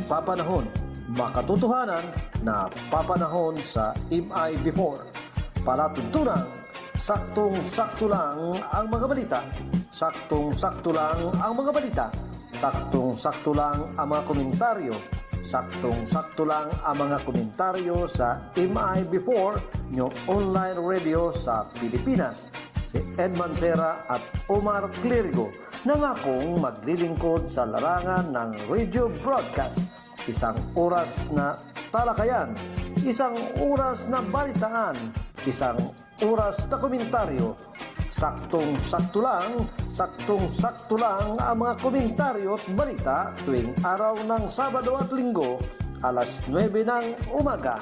papanahon, makatotohanan na papanahon sa MI Before. Palatuntunan, saktong-sakto lang ang mga balita. Saktong-sakto lang ang mga balita. Saktong-sakto lang ang mga komentaryo. Saktong-sakto lang ang mga komentaryo sa MI Before, nyo online radio sa Pilipinas. Si Ed Mancera at Omar Clerigo nang akong maglilingkod sa larangan ng radio broadcast. Isang oras na talakayan, isang oras na balitaan, isang oras na komentaryo. Saktong-sakto lang ang mga komentaryo at balita tuwing araw ng Sabado at Linggo, alas 9 ng umaga.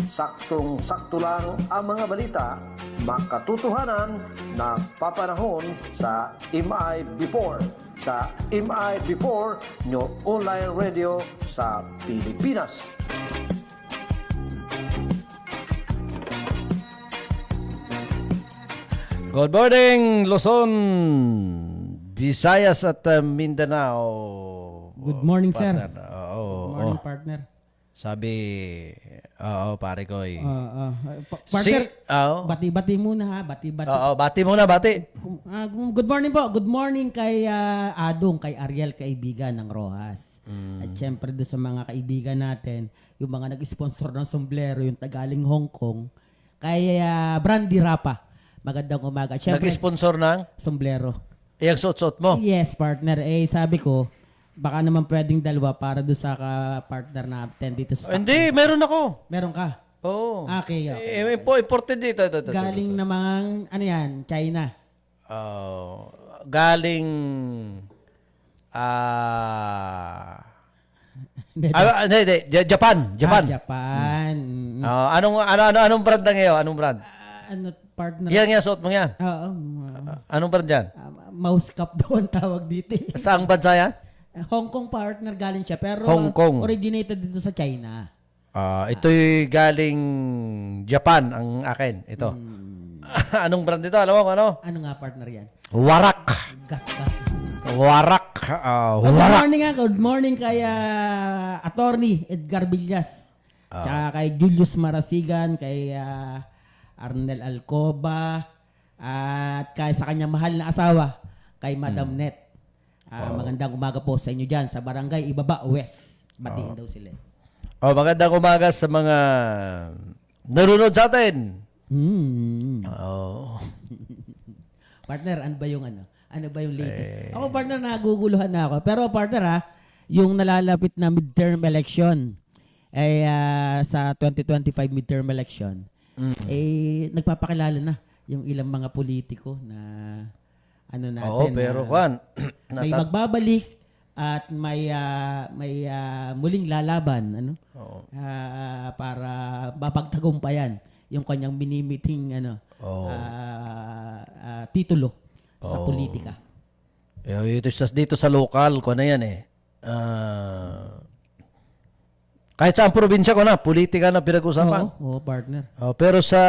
Saktong-sakto lang ang mga balita, makatotohanan na papanahon sa MI Before. Sa MI Before, nyo online radio sa Pilipinas. Good morning, Luzon, Visayas at Mindanao. Good morning, sir. Partner. Oo, Good morning, partner. Sabi, pare ko. Partner, Oo. bati-bati muna ha. Bati-bati. Oo, bati muna, bati. Good morning po. Good morning kay Adong, kay Ariel, kaibigan ng Rojas. At syempre doon sa mga kaibigan natin, yung mga nag-sponsor ng sombrero, yung tagaling Hong Kong, kay Brandy Rapa. Magandang umaga. Syempre, Nag-sponsor ng sombrero. iyang suot-suot mo. Yes, partner. Sabi ko, baka naman pwedeng dalawa para doon sa partner natin dito sa... Hindi, meron ako. Meron ka? Oo. Okay. Imported dito. Ito. Galing namang, ano yan, China. Galing... Hindi, Japan. Japan. Anong brand na ngayon? Anong brand? Ano, partner? Yan, suot mo yan. Oo. Anong brand yan? Mouse cup daw ang tawag dito. Saang bansa yan? Hong Kong partner galing siya. Pero Hong Kong. originated dito sa China. Ito'y galing Japan ang akin. Ito. Anong brand ito? Alam mo kung ano? Ano nga partner yan? Warak. Gas-gas. Warak. Good Warak. morning nga. Good morning kay Attorney Edgar Villas. Tsaka kay Julius Marasigan, kay Arnel Alcoba, at kay sa kanyang mahal na asawa, kay Madam Net. Magandang umaga po sa inyo dyan sa Barangay Ibaba West. Batiin daw sila. Magandang umaga sa mga nanonood sa atin. Partner, ano ba yung Ano ba yung latest? Ako partner, naguguluhan na ako. Pero partner yung nalalapit na midterm election ay sa 2025 midterm election, nagpapakilala na yung ilang mga politiko na ano natin. Oo, pero Juan, may magbabalik at may muling lalaban para mapagtagumpayan yung kanyang minimiting titulo sa politika. Dito sa local ko na yan kahit saan probinsya ko na, politika na pinag-usapan. Oo, partner. Pero sa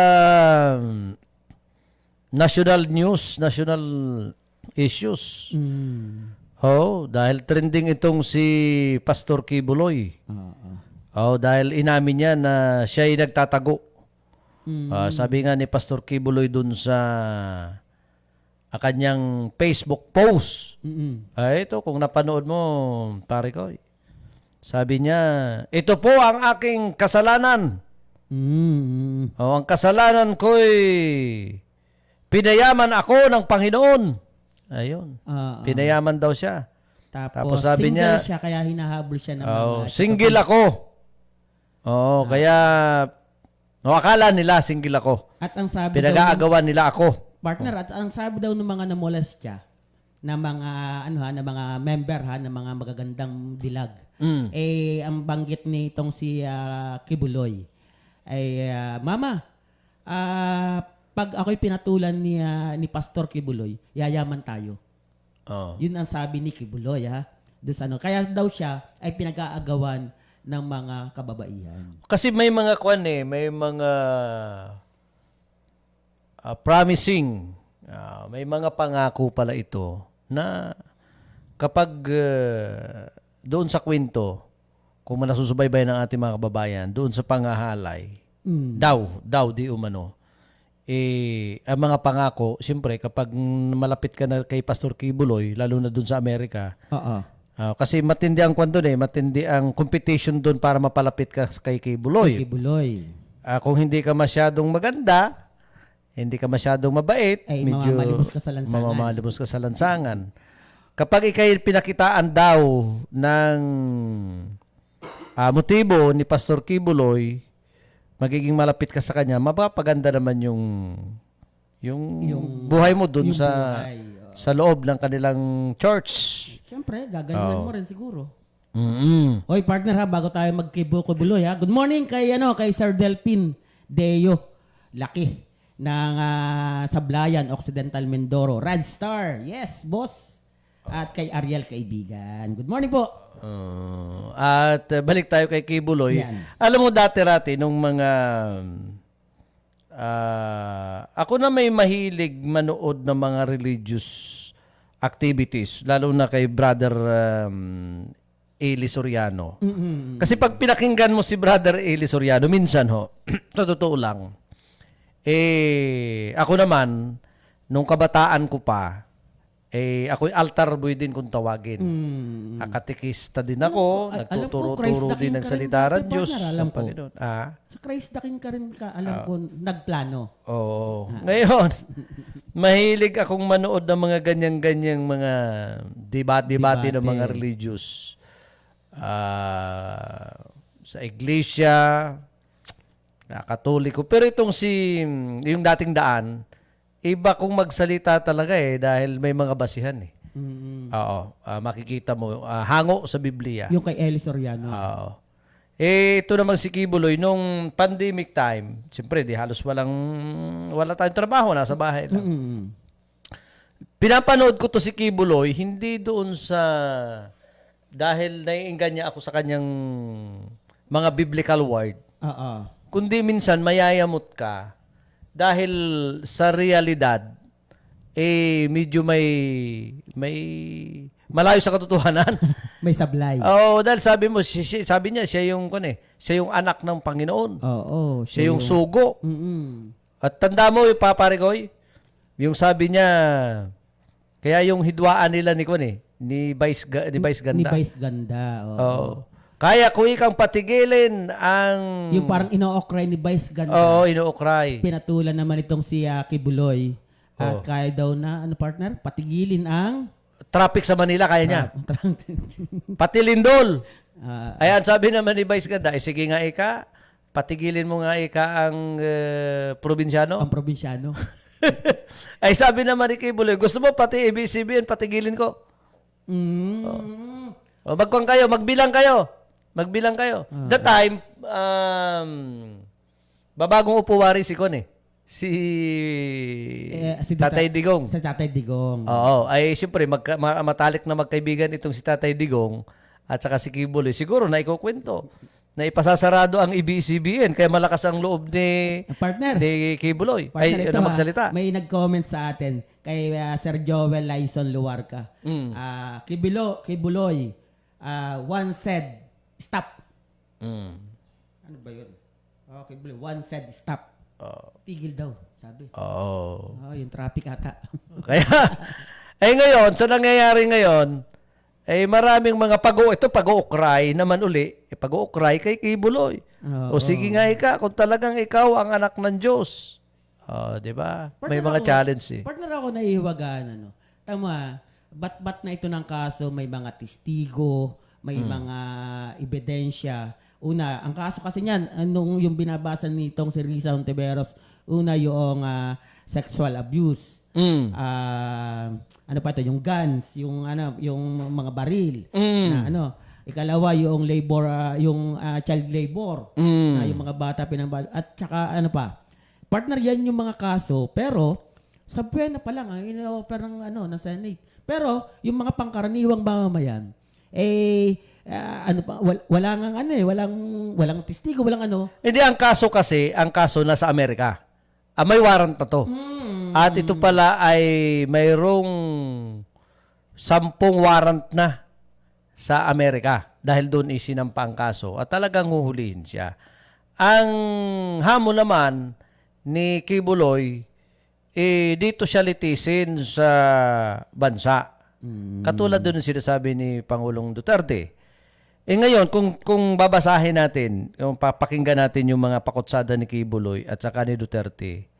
national news, national issues. Dahil trending itong si Pastor Kibuloy. Dahil inamin niya na siya ay nagtatago. Sabi nga ni Pastor Kibuloy dun sa kanyang Facebook post. Ito, kung napanood mo, pare ko, sabi niya, ito po ang aking kasalanan. Ang kasalanan ko'y pinayaman ako ng Panginoon. Ayun. Pinayaman daw siya. Tapos sabi single niya, siya, kaya hinahabol siya ng mga... single ako. Kaya akala nila single ako. At ang sabi Pinag-aagawan nila ako. Partner, at ang sabi daw ng mga namolestya na mga na mga member ng mga magagandang dilag. Ang banggit nitong si Kibuloy ay Mama, pag ako'y pinatulan ni Pastor Kibuloy, yayaman tayo. Yun ang sabi ni Kibuloy Kaya daw siya ay pinag-aagawan ng mga kababaihan. Kasi may mga may mga promising, may mga pangako pala ito na kapag doon sa kwento, kung nasusubaybay ng ating mga kababayan doon sa pangahalay, daw di umano, ang mga pangako, siyempre kapag malapit ka na kay Pastor Kibuloy, lalo na doon sa Amerika, Oo. kasi matindi ang kwan doon matindi ang competition doon para mapalapit ka kay Kibuloy. Kibuloy. Kung hindi ka masyadong maganda, hindi ka masyadong mabait, Ay, medyo mamamalibos ka sa lansangan. mamamalibos ka sa lansangan. Kapag ikay pinakitaan daw ng motibo ni Pastor Kibuloy, magiging malapit ka sa kanya, mapapaganda naman yung buhay mo dun yung sa buhay, sa loob ng kanilang church. Siyempre, gagalingan mo rin siguro. Mm-mm. Oy, partner ha, bago tayo magkibuloy ha. Good morning kay Sir Delpin Deo. Laki ng Sablayan, Occidental Mindoro. Rad Star. Yes, boss. At kay Ariel Kaibigan. Good morning po. Balik tayo kay Kibuloy. Yan. Alam mo dati-rati nung mga ako na may mahilig manood ng mga religious activities, lalo na kay Brother Eli Soriano. Kasi pag pinakinggan mo si Brother Eli Soriano, minsan sa totoo lang, ako naman, nung kabataan ko pa, ako'y altar boy din kung tawagin. Akatikista din ako, nagtuturo-turo din ng salitaran Diyos. Alam ko. Panginoon. Sa Christ daking ka rin ka, alam ko, nagplano. Oo. Ngayon, mahilig akong manood ng mga ganyan-ganyang mga debate ng mga religious. Sa iglesia, Katoliko. Pero itong yung dating daan, iba kung magsalita talaga dahil may mga basihan Oo. Makikita mo, hango sa Biblia. Yung kay Eli Soriano. Oo. Ito naman si Kibuloy, nung pandemic time, siyempre, halos wala tayong trabaho, nasa bahay lang. Pinapanood ko to si Kibuloy, hindi doon dahil naiinggan niya ako sa kanyang mga biblical word. Oo. Kundi minsan mayayamot ka dahil sa realidad, medyo may malayo sa katotohanan. May sablay. Oo, dahil sabi niya, siya yung anak ng Panginoon. Oo. Siya yung sugo. Mm-mm. At tanda mo, Paparigoy, yung sabi niya, kaya yung hidwaan nila ni Vice Ganda. Ni Vice Ganda. Oo. Kaya kung ikang patigilin ang... Yung parang ino-okray ni Vice Ganda. Oo, ino-okray. Pinatulan naman itong si Kibuloy. At kaya daw na, partner, patigilin ang... Traffic sa Manila, kaya niya. Pati Lindol. Ayan, sabi naman ni Vice Ganda, sige nga ika, patigilin mo nga ika ang probinsyano. Ang probinsyano. Ay sabi naman ni Kibuloy, gusto mo pati ABCBN, patigilin ko. Magbilang kayo. That time, babagong upuwari si si Tatay Digong. Si Tatay Digong. Oo. Ay, siyempre, matalik na magkaibigan itong si Tatay Digong at saka si Kibuloy. Siguro na ikukwento na ipasasarado ang EBCBN kaya malakas ang loob ni Kibuloy. Partner, ito, magsalita. May nag-comment sa atin kay Sir Joel Lyson Luarca. Kibuloy, one said, stop. Ano ba yun? Kibuloy, one said, stop. Tigil daw, sabi. Yung traffic ata. Kaya, ngayon, sa nangyayari ngayon, maraming mga pag-uukray naman uli. Pag-uukray kay Kibuloy. O sige nga kung talagang ikaw ang anak ng Diyos. Di ba? May mga challenge Partner ako naihiwagaan, Tama, bat na ito ng kaso, may mga testigo, may mga ebidensya. Una, ang kaso kasi niyan, yung binabasa nitong si Risa Ontiveros, una yung sexual abuse. Ano pa ito? Yung guns, yung mga baril. Na ikalawa yung labor, yung child labor. Na yung mga bata pinambal. At saka partner yan yung mga kaso, pero sa buwena pa lang, parang na Senate. Pero yung mga pangkaraniwang mamamayan, walang testigo, walang Hindi, ang kaso nasa Amerika. May warrant na to. At ito pala ay mayroong 10 warrant na sa Amerika. dahil doon isinampa ang kaso at talagang huhulihin siya. Ang hamon naman ni Kibuloy, dito siya litisin sa bansa. Katulad doon yung sinasabi ni Pangulong Duterte. Ngayon, kung babasahin natin, kung papakinggan natin yung mga pakutsada ni Kibuloy at saka ni Duterte,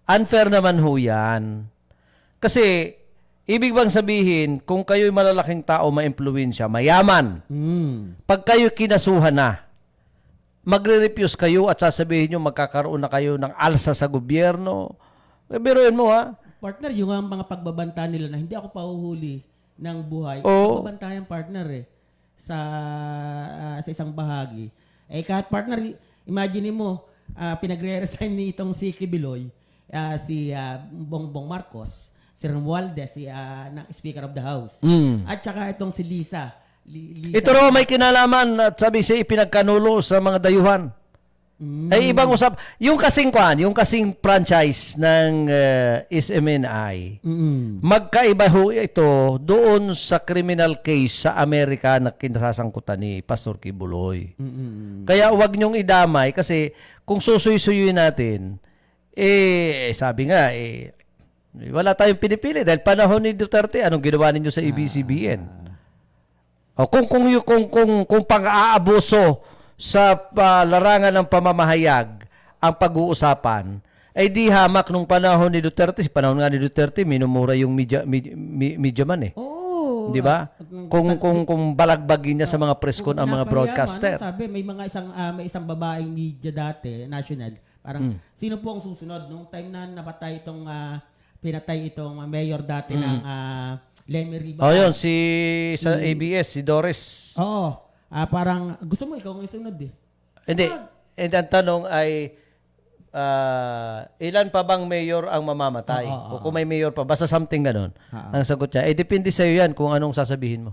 unfair naman ho yan. Kasi, ibig bang sabihin, kung kayo'y malalaking tao, maimpluwensya, mayaman, pag kayo kinasuhan na, magre-refuse kayo at sasabihin nyo magkakaroon na kayo ng alsa sa gobyerno. Biruin mo ha. Partner, yung mga pagbabanta nila na hindi ako pahuhuli ng buhay. Oo. Pagbabanta yung partner sa isang bahagi. Kahit partner, imagine mo, pinagre-resign ni itong si Kibuloy, si Bongbong Marcos, si Romualdez, si Speaker of the House. At saka itong si Lisa. Ito raw may kinalaman at sabi siya ipinagkanulo sa mga dayuhan. Ay ibang usap. Yung kasing franchise ng SMNI, magkaiba ho ito doon sa criminal case sa Amerika na kinasasangkutan ni Pastor Kibuloy. Kaya huwag niyong idamay kasi kung susuy-suyuin natin, sabi nga, wala tayong pinipili dahil panahon ni Duterte, anong ginawa ninyo sa ABS-CBN? O kung pang-aabuso sa larangan ng pamamahayag ang pag-uusapan, ay di hamak nung panahon ni Duterte. Si panahon nga ni Duterte, minumura yung media man eh. Oh, di ba? Kung balagbagin niya sa mga press con ang mga broadcaster. Sabi, may isang babaeng media dati, national. Parang, sino po ang susunod? Nung time na napatay itong, pinatay itong mayor dati ng Lemery ba? Oh, yun, sa ABS, si Doris. Oo. Parang, gusto mo ikaw ang isunod eh. Hindi. And ang tanong ay, ilan pa bang mayor ang mamamatay? O kung may mayor pa, basta something ganun. Ang sagot niya, depende sa'yo yan kung anong sasabihin mo.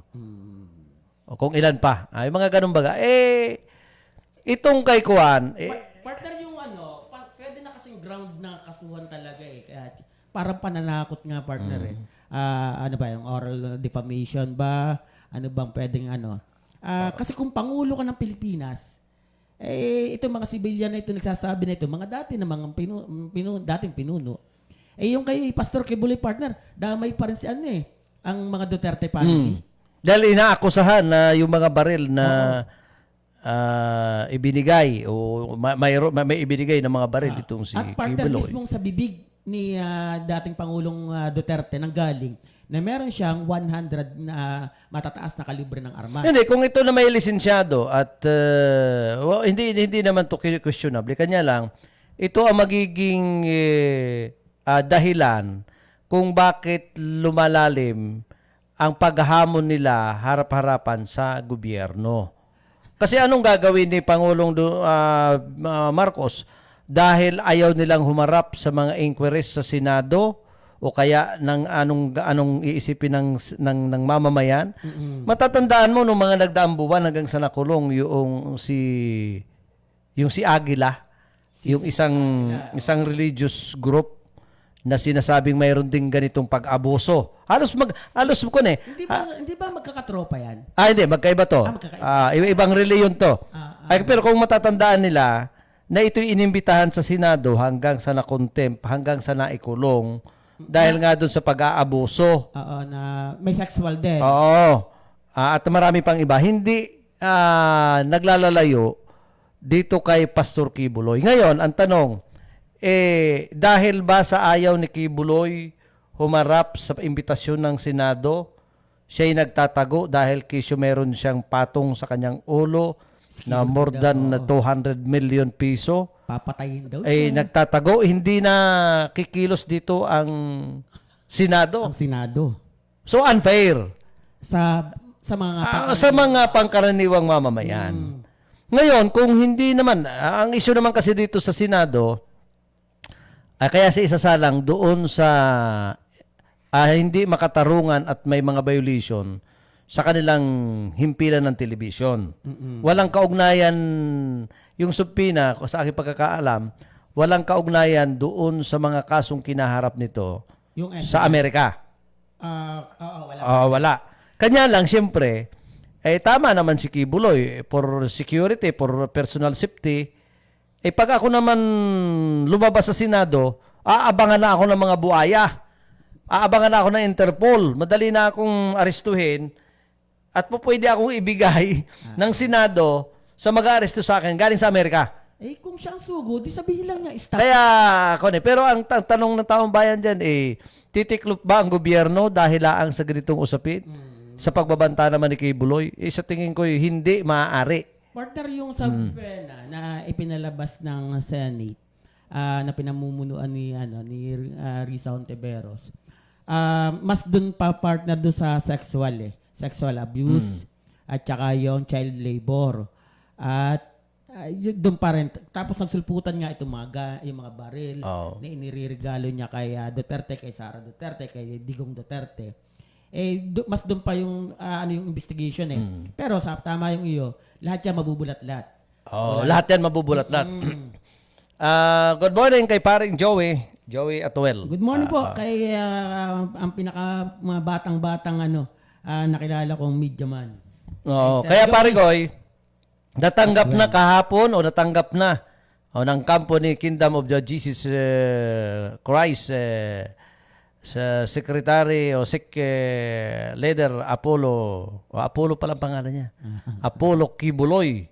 O kung ilan pa. Yung mga ganun baga. Itong kay Kuan, Partner yung pwede na kasing ground na kasuhan talaga eh. Kaya, parang pananakot nga partner eh. Ano ba yung oral defamation ba? Ano bang pwedeng kasi kung Pangulo ka ng Pilipinas, itong mga civilian na ito nagsasabi na ito, mga dati na mga dating pinuno, yung kay Pastor Kibuloy partner, damay pa rin si ang mga Duterte family. Dahil inaakusahan na yung mga baril na ibinigay o may ibinigay ng mga baril itong si At partner Kibuloy. mismong sa bibig ni dating Pangulong Duterte nang galing na meron siyang 100 na matataas na kalibre ng armas. Hindi, kung ito na may lisensyado at hindi naman to questionable. Kanya lang, ito ang magiging dahilan kung bakit lumalalim ang paghamon nila harap-harapan sa gobyerno. Kasi anong gagawin ni Pangulong Marcos dahil ayaw nilang humarap sa mga inquiries sa Senado o kaya ng anong iisipin ng mamamayan? Matatandaan mo nung mga nagdaang buwan hanggang sa nakulong yung si Aguila, yung isang religious group na sinasabing mayroon ding ganitong pag-abuso. Halos ko na eh. Hindi ba magkakatropa yan? Hindi, magkaiba to. Ibang reliyon to. Pero kung matatandaan nila na ito'y inimbitahan sa Senado hanggang sa nakontempt, hanggang sa naikulong dahil nga doon sa pag-aabuso. Oo, na may sexual din. Oo. At marami pang iba. Hindi naglalalayo dito kay Pastor Kibuloy. Ngayon, ang tanong, dahil ba sa ayaw ni Kibuloy humarap sa imbitasyon ng Senado, siya'y nagtatago dahil kisyo meron siyang patong sa kanyang ulo na more than 200 million piso. Papatayin daw siya. Nagtatago, hindi na kikilos dito ang Senado. Ang Senado. So unfair. Sa mga pangkaraniwang mamamayan. Ngayon, kung hindi naman, ang issue naman kasi dito sa Senado, kaya si isasalang doon sa hindi makatarungan at may mga violation sa kanilang himpilan ng telebisyon. Walang kaugnayan, yung subpina, sa aking pagkakaalam, walang kaugnayan doon sa mga kasong kinaharap nito sa Amerika. Wala. Wala. Kanya lang, siyempre, tama naman si Kibuloy for security, for personal safety. Pag ako naman lumabas sa Senado, aabangan na ako ng mga buaya. Aabangan na ako ng Interpol. Madali na akong arestuhin at pwede akong ibigay ng Senado sa mag-aaresto sa akin galing sa Amerika. Kung siya ang sugo, di sabihin lang niya, stop. Kaya, pero ang tanong ng taong bayan dyan, titiklop ba ang gobyerno dahil laang sa ganitong usapin? Sa pagbabanta naman ni Kibuloy? Sa tingin ko, hindi maaari. Partner, yung sa pena na ipinalabas ng Senate, na pinamumunuan ni Risa Hontiveros, mas dun pa partner doon sa sexual abuse at saka yung child labor. At doon pa rin. Tapos nagsulputan nga itong yung mga baril na iniririgalo niya kay Duterte, kay Sara Duterte, kay Digong Duterte. Mas doon pa yung yung investigation Pero tama yung iyo, lahat yan mabubulat-lat. Lahat yan mabubulat-lat. Good morning kay paring Joey Atuel. Good morning po kay ang pinaka mga batang-batang nakilala kong media man. Kaya pare Goy, natanggap na kahapon o natanggap na ng kampo ni Kingdom of the Jesus Christ sa Secretary o Leader Apollo palang pangalan niya. Apollo Kibuloy.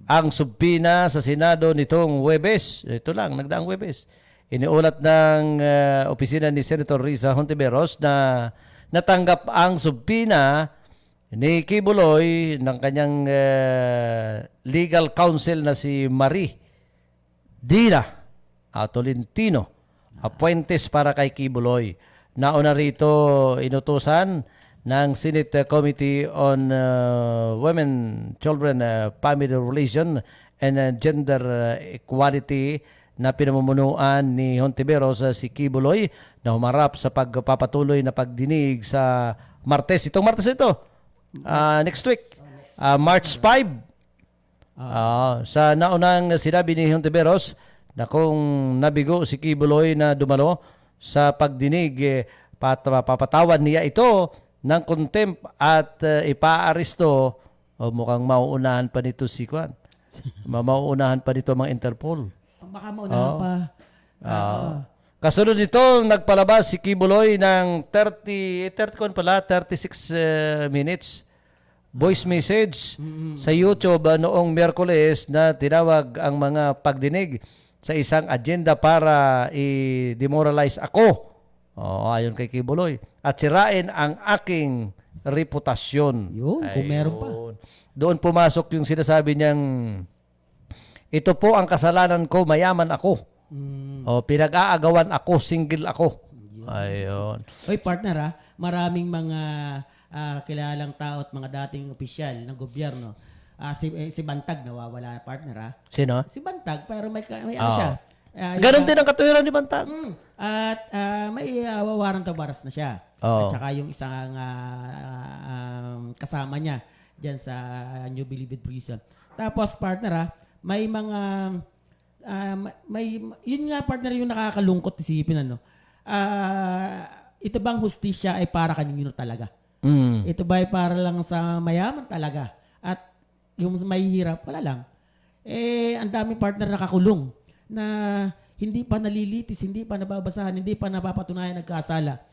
Ang subpina sa Senado nitong Huwebes. Ito lang, nagdaang Huwebes. Iniulat ng opisina ni Senator Risa Hontiveros na natanggap ang subpina ni Kibuloy ng kanyang legal counsel na si Marie Dina Tolentino Apuentes para kay Kibuloy. Nauna rito inutusan ng Senate Committee on Women, Children, Family Relation and Gender Equality na pinamumunuan ni Hontiveros si Kibuloy na humarap sa pagpapatuloy na pagdinig sa Martes. Itong Martes ito. Next week, March 5. Sa naunang sinabi ni Hontiveros na kung nabigo si Kibuloy na dumalo sa pagdinig, papatawan niya ito ng contempt at ipaaresto. Mukhang mauunahan pa nito si Kwan. Mauunahan pa nito mga Interpol. Baka maunahan pa. Kasunod nito, nagpalabas si Kibuloy ng 36 minutes voice message sa YouTube noong Miyerkules na tinawag ang mga pagdinig sa isang agenda para i-demoralize ako. Ayon kay Kibuloy. At sirain ang aking reputasyon. Yun, kung meron pa. Doon pumasok yung sinasabi niyang, ito po ang kasalanan ko, mayaman ako. Pinag-aagawan ako, single ako. Ayun. Oy, partner maraming mga kilalang tao at mga dating opisyal ng gobyerno. Si Bantag nawawala, partner Sino? Si Bantag, pero may siya. Ganon din ang katuwiran ni Bantag. At may warrant of arrest na siya. At saka yung isang kasama niya dyan sa New Bilibid Prison. Tapos, partner may mga yun nga partner yung nakakalungkot isipin ito bang hustisya ay para kanino talaga? Ito ba ay para lang sa mayaman talaga? At yung may hirap, wala lang. Ang daming partner nakakulong na hindi pa nalilitis, hindi pa nababasahan, hindi pa napapatunayan nagkasala.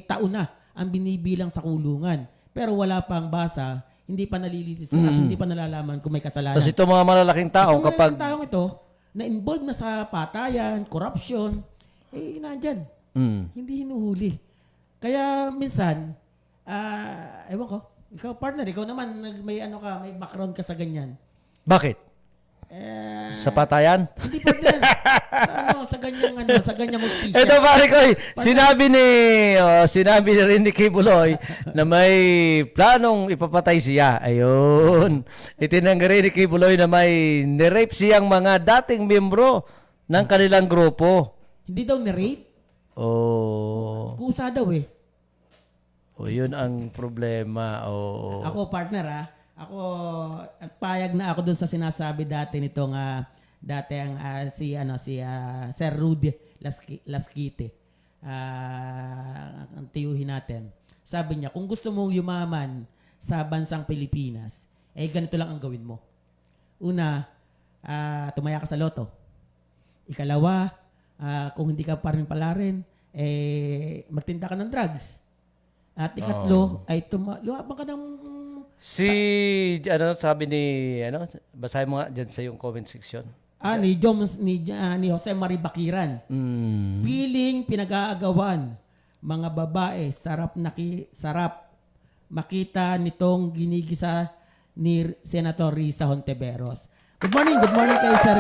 Taon na ang binibilang sa kulungan. Pero wala pang basa, hindi pa nalilitis at hindi pa nalalaman kung may kasalanan. Tapos ito mga malalaking tao, kapag... Mga taong ito, na-involved na sa patayan, corruption, nandyan. Hindi hinuhuli. Kaya minsan, ewan ko, ikaw partner, ikaw naman, may background ka sa ganyan. Bakit? Sa patayan? Hindi partner. Sa ganyang hustisya. Ito pare ko, sinabi na rin ni Kibuloy na may planong ipapatay siya. Ayun. Itinanggi rin ni Kibuloy na may nirape siyang mga dating miyembro ng kanilang grupo. Hindi daw ni-rape? Kusa daw yun ang problema. Ako partner ako at payag na ako dun sa sinasabi dati nitong si Sir Rudy Lasquite. Ang tiyuhin natin. Sabi niya, kung gusto mong yumaman sa bansang Pilipinas, ganito lang ang gawin mo. Una, tumaya ka sa loto. Ikalawa, kung hindi ka pa rin pala rin, magtinda ka ng drugs. At ikatlo, ay lumabang ka ng... Sabi ni, basahin mo nga dyan sa yung comment section. Ni Jose Marie Bakiran. Piling pinag-aagawan, mga babae, sarap makita nitong ginigisa ni Senator Risa Hontiveros. Good morning kay Sir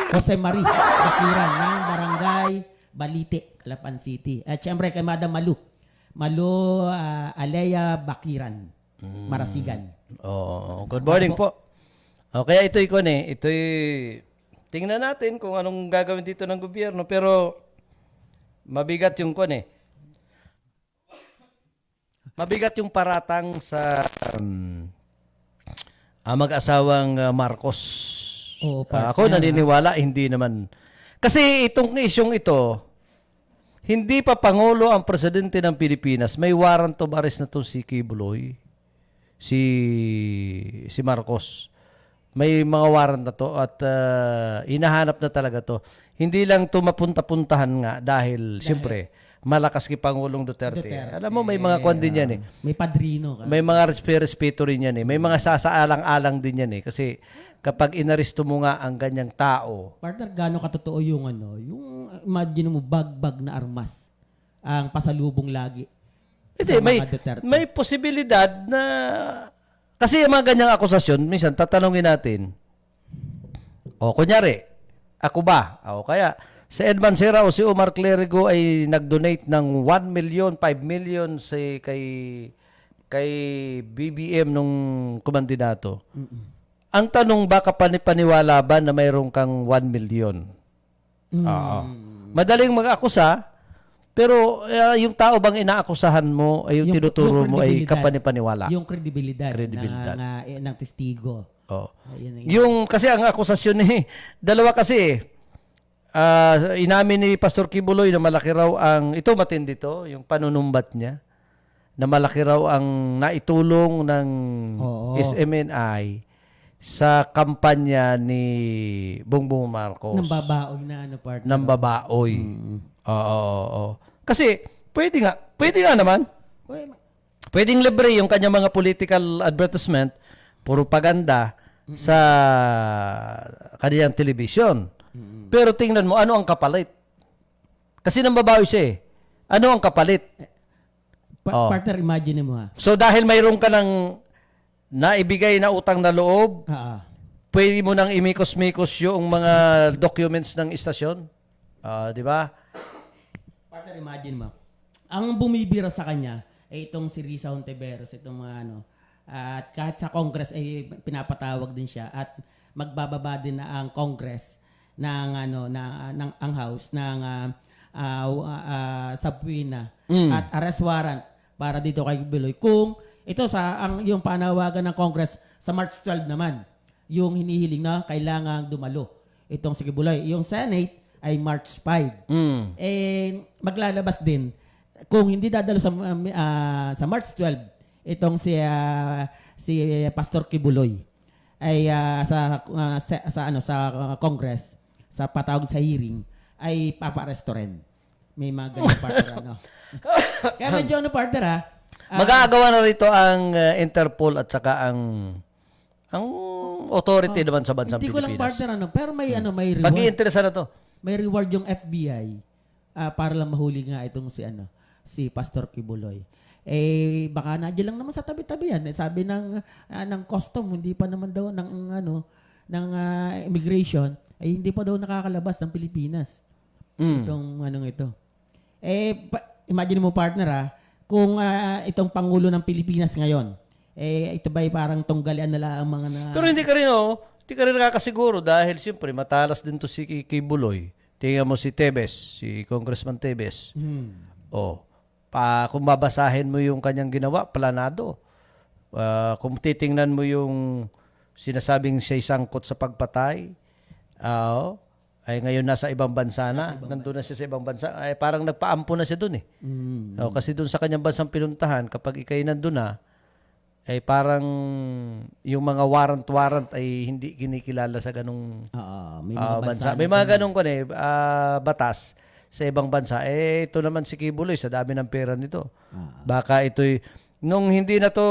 Jose Marie Bakiran ng Barangay Balite, Calapan City. At syempre kay Madam Malu Alea Bakiran, Marasigan. Good morning po. Kaya ito'y tingnan natin kung anong gagawin dito ng gobyerno, pero mabigat yung mabigat yung paratang sa mag-asawang Marcos. Ako naniniwala, hindi naman. Kasi itong isyong ito, hindi pa Pangulo ang presidente ng Pilipinas. May warrant of arrest na to si Kibuloy, si Marcos. May mga warrant na to at inahanap na talaga to. Hindi lang to mapunta-puntahan nga dahil siyempre malakas kay Pangulong Duterte. Alam mo, may mga kwan din yan eh. May padrino. May mga respeto rin yan eh. May mga sasaalang-alang din yan eh. Kasi kapag inaresto mo nga ang ganyang tao. Partner, gaano katotoo yung imagine mo, bagbag na armas ang pasalubong lagi. Kasi may posibilidad na, kasi yung mga ganyang akusasyon, minsan tatanungin natin, kunyari, ako ba? Kaya, si Ed Mancera o si Omar Clerigo ay nag-donate ng 1 million, 5 million kay BBM nung kumandidato. Ang tanong, baka paniwala ba na mayroon kang 1 million? Madaling mag-akusa, pero yung tao bang inaakusahan mo, ay yung tinuturo mo ay kapanipaniwala? Yung kredibilidad. Ng testigo. Kasi ang akusasyon dalawa kasi inamin ni Pastor Kibuloy na malaki raw ito matindi to, yung panunumbat niya, na malaki raw ang naitulong ng SMNI sa kampanya ni Bongbong Marcos. Nang babaoy na partner. Nang babaoy. Oo. Kasi pwede nga naman. Pwedeng libre yung kanya mga political advertisement, propaganda sa kanyang television. Pero tingnan mo, ano ang kapalit? Kasi nang babaoy siya eh. Ano ang kapalit? Partner, imagine mo ha. So dahil mayroon ka ng naibigay na utang na loob, pwede mo nang imikos-mikos yung mga documents ng istasyon. Di ba? Partner, imagine mo. Ang bumibira sa kanya ay itong si Risa Hontiveros, itong mga at kahit sa Congress ay pinapatawag din siya at magbababa din na ang Congress ng ang House ng subpoena at arrest warrant para dito kay Kibuloy. Kung ito yung panawagan ng Congress sa March 12 naman, yung hinihiling na kailangang dumalo itong si Kibuloy. Yung Senate ay March 5. Maglalabas din kung hindi dadalo sa March 12 itong si Pastor Kibuloy ay sa Congress sa patawag sa hearing ay papa-arresto rin. May mga ganyan partner Kaya medyo partner magagawa na rito ang Interpol at saka ang authority naman sa bansang Pilipinas. Hindi ko lang partner pero may reward. Pag-iinteresa na to. May reward yung FBI para lang mahuli nga itong si Pastor Kibuloy. Baka nandiyan lang naman sa tabi-tabi yan. Sabi ng custom, hindi pa naman daw ng immigration, ay hindi pa daw nakakalabas ng Pilipinas. Itong ito. Imagine mo partner kung itong Pangulo ng Pilipinas ngayon, ito ba'y parang tunggalian nila ang mga Pero hindi ka rin nakakasiguro dahil siyempre matalas din to si Kibuloy. Tingnan mo si Tebes, si Congressman Tebes. Kung babasahin mo yung kanyang ginawa, planado. Kung titingnan mo yung sinasabing siya'y sangkot sa pagpatay, ay ngayon nasa ibang bansa na. Nandun na siya sa ibang bansa. Ay parang nagpaampo na siya dun eh. Kasi dun sa kanyang bansang pinuntahan, kapag ikay nandun na, ay parang yung mga warrant ay hindi kinikilala sa ganung Oo, may mga bansa. May mga ganung batas sa ibang bansa. Ito naman si Kibuloy sa dami ng pera nito. Baka ito'y nung hindi na to,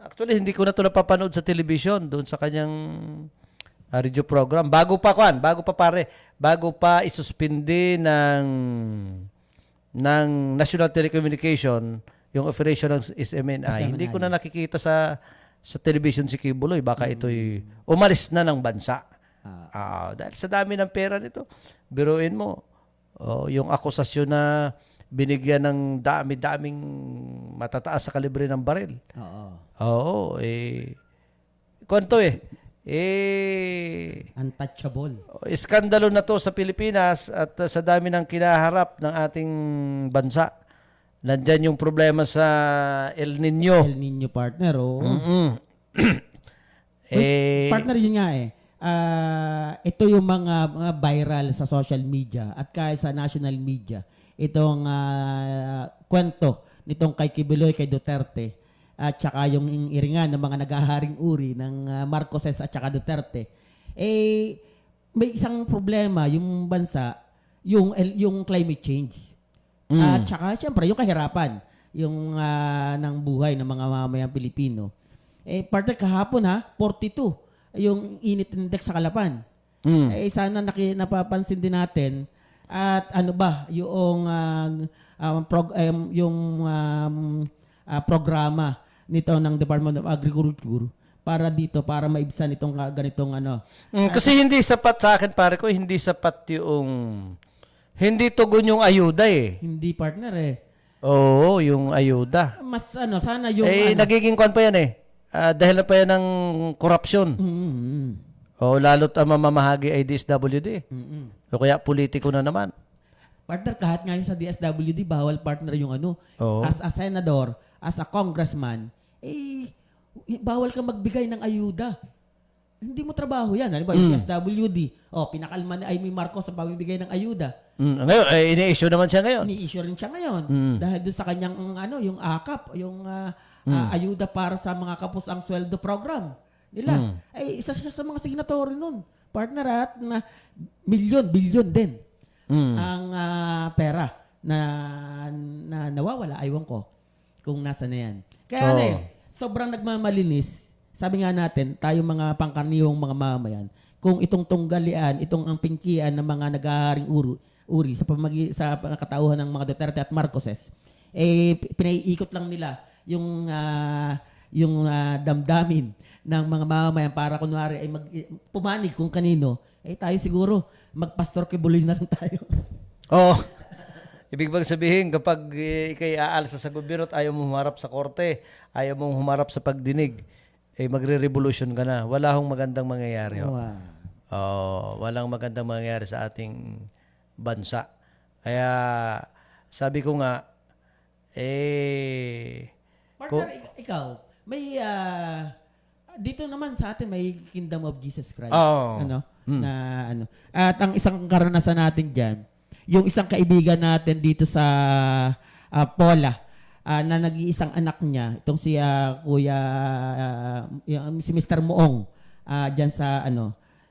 actually hindi ko na to napapanood sa television doon sa kanyang radio program. Bago pa isuspindi ng National Telecommunication yung operation ng SMNI. Hindi ko na nakikita sa television si Kibuloy. Baka ito'y umalis na ng bansa. Dahil sa dami ng pera nito. Biruin mo, yung akusasyon na binigyan ng dami-daming matataas sa kalibre ng baril. Oo. Kwento Untouchable. iskandalo na to sa Pilipinas at sa dami ng kinaharap ng ating bansa. Nandyan yung problema sa El Nino. El Nino, partner, oo. Eh, Partner, yun nga ito yung mga viral sa social media at kahit sa national media. Itong kwento nitong kay Kibuloy, kay Duterte, at saka yung iringan ng mga naghaharing uri ng Marcoses at saka Duterte. May isang problema yung bansa, yung climate change. At saka siyempre yung kahirapan yung ng buhay ng mga mamamayang Pilipino. Partner, kahapon 42 yung init index sa Kalapan. Sana napapansin din natin at ano ba yung programa nito ng Department of Agriculture para dito, para maibsan itong ganitong kasi hindi sapat sa akin, pare ko, hindi sapat yung hindi tugon yung ayuda Hindi, partner Oo, yung ayuda. Mas sana yung nagiging kwan pa yan dahil na pa yan ng korupsyon. Lalo't ang mamamahagi ay DSWD. O kaya politiko na naman. Partner, kahit nga sa DSWD, bawal, partner, yung as a senador, as a congressman, bawal ka magbigay ng ayuda. Hindi mo trabaho yan. Halimbawa, yung DSWD, pinakalma ni Amy Marcos sa pamibigay ng ayuda. Ngayon, ini-issue naman siya ngayon. Ini-issue rin siya ngayon. Dahil doon sa kanyang, yung AKAP, yung ayuda para sa mga kapos ang sweldo program nila. Isa siya sa mga signatory nun. Partner, at na bilyon din ang pera na nawawala. Aywan ko kung nasa na yan. Kaya sobrang nagmamalinis. Sabi nga natin, tayo mga pangkarnihong mga mamayan, kung itong tunggalian, itong ang pingkian ng mga naghaharing uri sa katauhan ng mga Duterte at Marcoses, pinaiikot lang nila yung damdamin ng mga mamamayan para kunwari ay pumanig kung kanino. Tayo siguro magpastor Kibuloy na lang tayo. Ibig bang sabihin, kapag ikay aalsa sa gobyerno at ayaw mo humarap sa korte, ayaw mo humarap sa pagdinig, magre-revolution ka na. Wala hong magandang mangyayari. Walang magandang mangyayari sa ating bansa. Kaya, sabi ko nga, Partner, ikaw, may, dito naman sa atin may Kingdom of Jesus Christ. At ang isang karanasan natin dyan, yung isang kaibigan natin dito sa Pola, na nag-iisang anak niya, itong si Kuya, si Mr. Muong, dyan sa,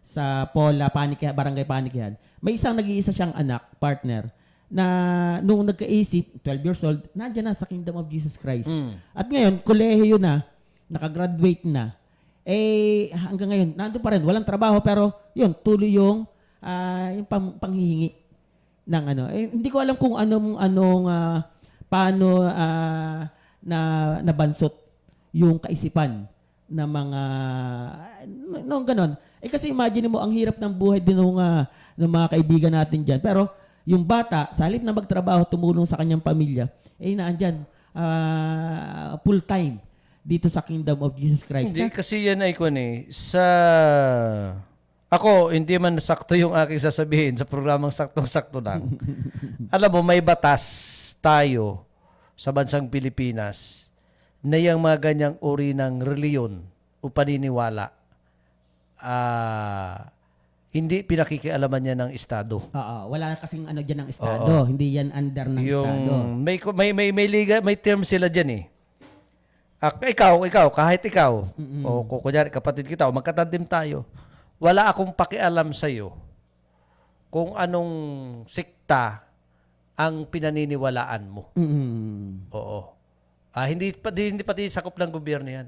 sa Pola, Barangay Panikihan. May isang nag-iisa siyang anak, partner, na nung nagkaisip, 12 years old, nandiyan na sa Kingdom of Jesus Christ. At ngayon, kolehiyo na, nakagraduate na. Hanggang ngayon, nandun pa rin, walang trabaho, pero yun, tuloy yung panghihingi ng hindi ko alam kung paano nabansot yung kaisipan ng mga nung ganon. Kasi imagine mo, ang hirap ng buhay din ng mga kaibigan natin dyan. Pero yung bata, sa halip na magtrabaho, tumulong sa kanyang pamilya, naandyan, full time dito sa Kingdom of Jesus Christ. Hindi, kasi yan ay ako, hindi man sakto yung aking sasabihin sa programang saktong-sakto lang. Alam mo, may batas tayo sa bansang Pilipinas na yung mga ganyang uri ng reliyon o paniniwala, hindi pinakikialaman niya ng Estado. Wala kasing dyan ng Estado. Hindi yan under ng Estado. May liga, may term sila dyan ikaw, kahit ikaw, o kunyari kapatid kita, o magkatandim tayo, wala akong pakialam sa'yo kung anong sikta ang pinaniniwalaan mo. Oo. Hindi pati sakop ng gobyerno yan.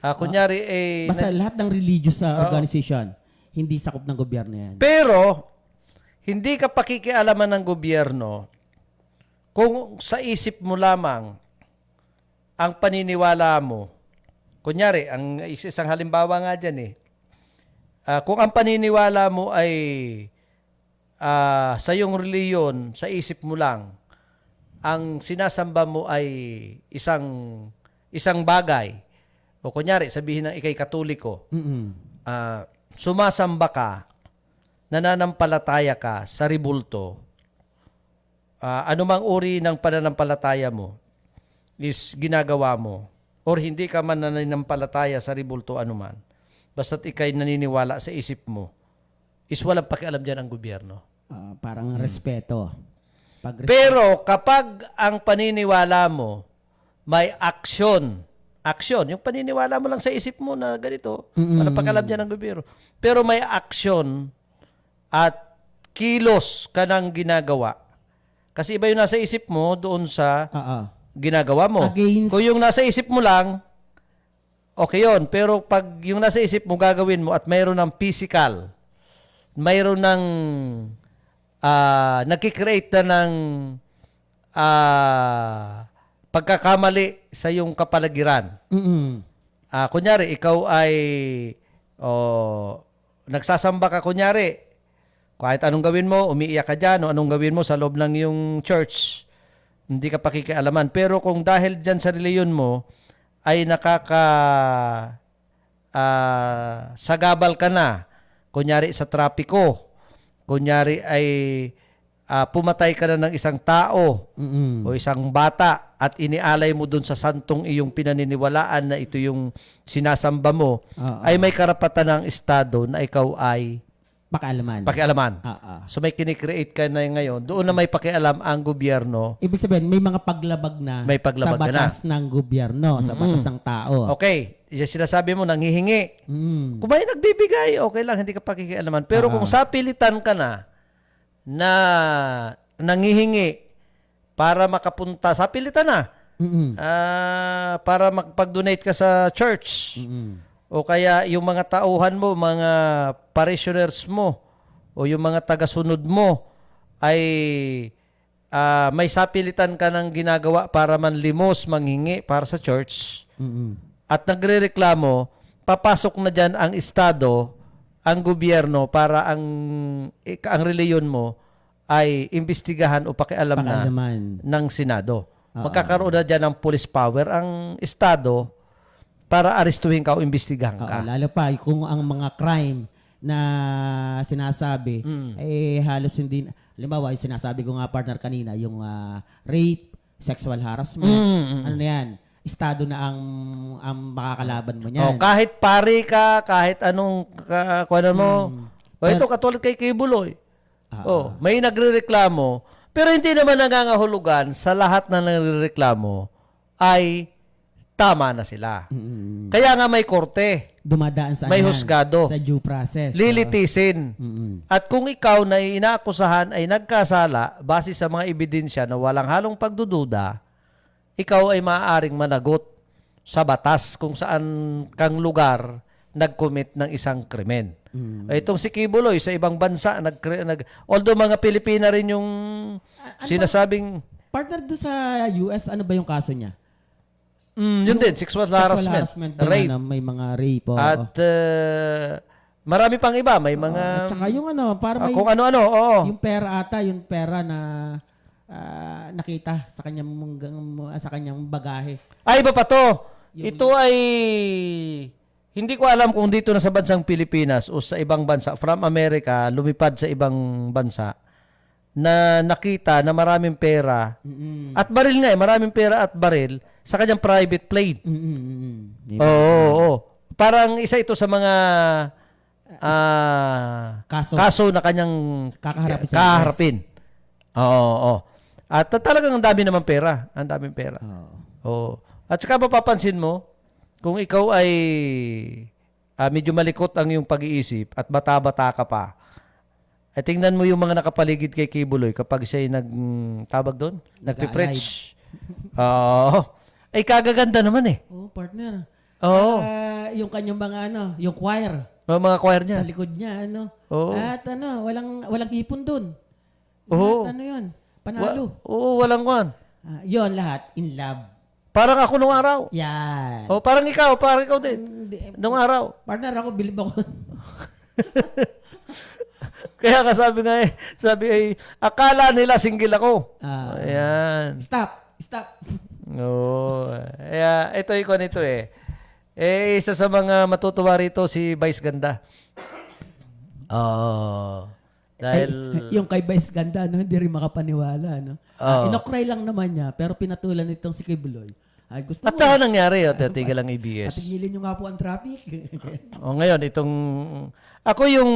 Kunyari, Basta lahat ng religious organization, hindi sakop ng gobyerno yan. pero, hindi ka pakikialaman ng gobyerno kung sa isip mo lamang ang paniniwala mo. Kunyari, ang isang halimbawa nga dyan kung ang paniniwala mo ay sa iyong reliyon, sa isip mo lang, ang sinasamba mo ay isang bagay, o kunyari, sabihin ng ikay katoliko, sumasamba ka, nananampalataya ka sa ribulto, anumang uri ng pananampalataya mo is ginagawa mo, or hindi ka man nananampalataya sa ribulto anuman, basta't ikay naniniwala sa isip mo, is walang pakialam dyan ang gobyerno. Parang respeto. Pero kapag ang paniniwala mo may aksyon, yung paniniwala mo lang sa isip mo na ganito, walang pakialam dyan ang gobyerno. Pero may aksyon at kilos ka nang ginagawa. Kasi iba yung nasa isip mo doon sa ginagawa mo. Kung yung nasa isip mo lang, okay yun. Pero pag yung nasa isip mo gagawin mo at mayroon ng physical, mayroon ng nagkikreate na ng pagkakamali sa iyong kapaligiran. Kunyari, ikaw ay nagsasamba ka, kunyari, kahit anong gawin mo, umiiyak ka dyan, o anong gawin mo sa loob ng yung church, hindi ka pakikialaman. Pero kung dahil dyan sa reliyon mo, ay sagabal ka na, kunyari sa trapiko, kunyari ay pumatay ka na ng isang tao o isang bata at inialay mo dun sa santong iyong pinaniniwalaan na ito yung sinasamba mo, ay may karapatan ng Estado na ikaw ay pakialaman. So may kinikreate ka na ngayon. Doon na may pakialam ang gobyerno. Ibig sabihin, may mga paglabag na sa batas ng gobyerno, sa batas ng tao. Okay. Yung sinasabi mo, nanghihingi. Kung may nagbibigay, okay lang, hindi ka pakikialaman. Pero kung sapilitan ka na nanghihingi para makapunta, sapilitan na. Para makapag-donate ka sa church. O kaya yung mga tauhan mo, mga parishioners mo, o yung mga tagasunod mo, ay may sapilitan ka ng ginagawa para manlimos, manghingi para sa church. At nagrereklamo, papasok na dyan ang Estado, ang gobyerno, para ang reliyon mo ay imbestigahan o pakialam na ng Senado. Magkakaroon na dyan ng police power ang Estado para arestuhin ka o imbestigahan ka. Lalo pa kung ang mga crime na sinasabi halos hindi, halimbawa yung sinasabi ko nga partner kanina, yung rape, sexual harassment, ano na yan, Estado na ang makakalaban mo niyan. Kahit pari ka, kahit anong kuwan mo. Ito katulad kay Kibuloy. May nagrereklamo, pero hindi naman nangangahulugan sa lahat na nagrereklamo ay tama na sila. Kaya nga may korte. Dumadaan sa may husgado. Sa due process. Lilitisin. At kung ikaw na inaakusahan ay nagkasala base sa mga ebidensya na walang halong pagdududa, ikaw ay maaaring managot sa batas kung saan kang lugar nag-commit ng isang krimen. Itong si Kibuloy sa ibang bansa, although mga Pilipina rin yung sinasabing... Partner doon sa US, ano ba yung kaso niya? Yun din, sexual harassment, rape. May mga rape. At marami pang iba, may mga... Tsaka yung para may... kung ano-ano, Yung pera ata, yung pera na nakita sa kanyang bagahe. Ay, iba pa to. Ito ay... Hindi ko alam kung dito na sa bansang Pilipinas o sa ibang bansa, from America, lumipad sa ibang bansa, na nakita na maraming pera, at baril nga maraming pera at baril, sa kanyang private plane. Oo. Parang isa ito sa mga kaso na kanyang kaharapin. Oo. At talagang ang dami naman pera. Ang daming pera. Oo. At saka mapapansin mo, kung ikaw ay medyo malikot ang iyong pag-iisip at bata-bata ka pa, ay tingnan mo yung mga nakapaligid kay Kibuloy kapag siya ay tawag doon, nagpipreach. Oo. Ay kagaganda naman eh. Oh, partner. Oo. Yung kanyang mga yung choir Mga choir niya. sa likod niya, Oo. At walang ipon doon. Oo. At yun, panalo. Oo, walang kwan. Yun lahat, in love. Parang ako nung araw. Yan. Oh, parang ikaw din. Nung araw. Partner ako, bilib ako. Kaya ka sabi ay, akala nila single ako. Ayan. Stop. Oo. Kaya, ito eh. Isa sa mga matutuwa rito si Vice Ganda. Oo. Dahil... yung kay Vice Ganda, hindi rin makapaniwala, inokray lang naman niya, pero pinatulan itong si Kibuloy. Ay, gusto At mo. saka nangyari, tigil ang ABS. Patigilin nyo nga po ang traffic. Ngayon, ako yung...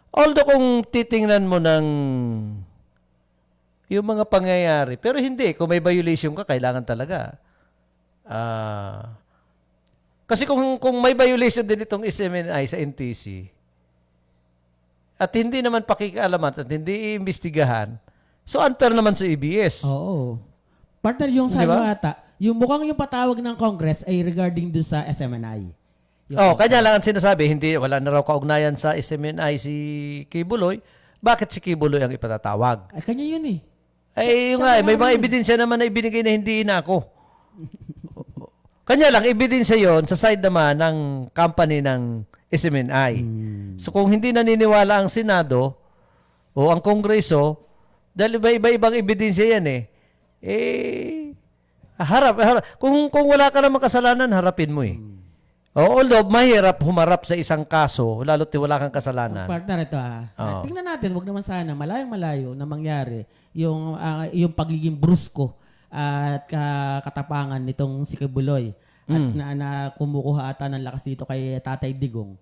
Although kung titingnan mo ng yung mga pangyayari, pero hindi, kung may violation ka, kailangan talaga. Kasi kung may violation din itong SMNI sa NTC, at hindi naman pakikialaman at hindi iimbestigahan, so unfair naman sa ABS. Oo. Partner, yung sa Diba? ata, yung mukhang yung patawag ng Congress ay regarding do sa SMNI. Kanya lang ang sinasabi, wala na raw kaugnayan sa SMNI si Kibuloy. Bakit si Kibuloy ang ipatatawag? Ay, kanya yun eh. Ay, yung nga, may mga ebidensya naman na ibinigay na hindi inako. Kanya lang, ebidensya yon sa side naman ng company ng SMNI. So kung hindi naniniwala ang Senado o ang Kongreso, dahil iba-ibang ebidensya yan harap. Kung wala ka namang kasalanan, harapin mo although mahirap humarap sa isang kaso, lalo't wala kang kasalanan. Partner, ito tingnan natin, wag naman sana, malayong-malayo na mangyari yung pagiging brusko at katapangan nitong si Kibuloy at na kumukuha ata ng lakas dito kay Tatay Digong.